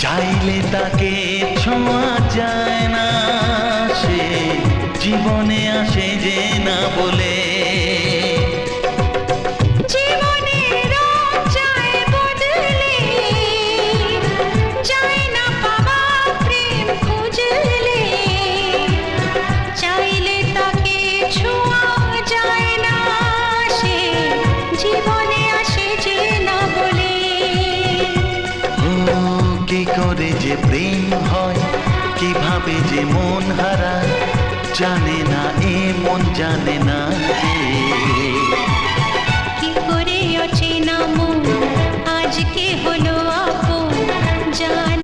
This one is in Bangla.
চাইলে তাকে ছোঁয়া যায় না, সে জীবনে আসে যে না বলে। কি করে যে প্রেম হয়, কিভাবে যে মন হারায়, জানে না এ মন জানে না।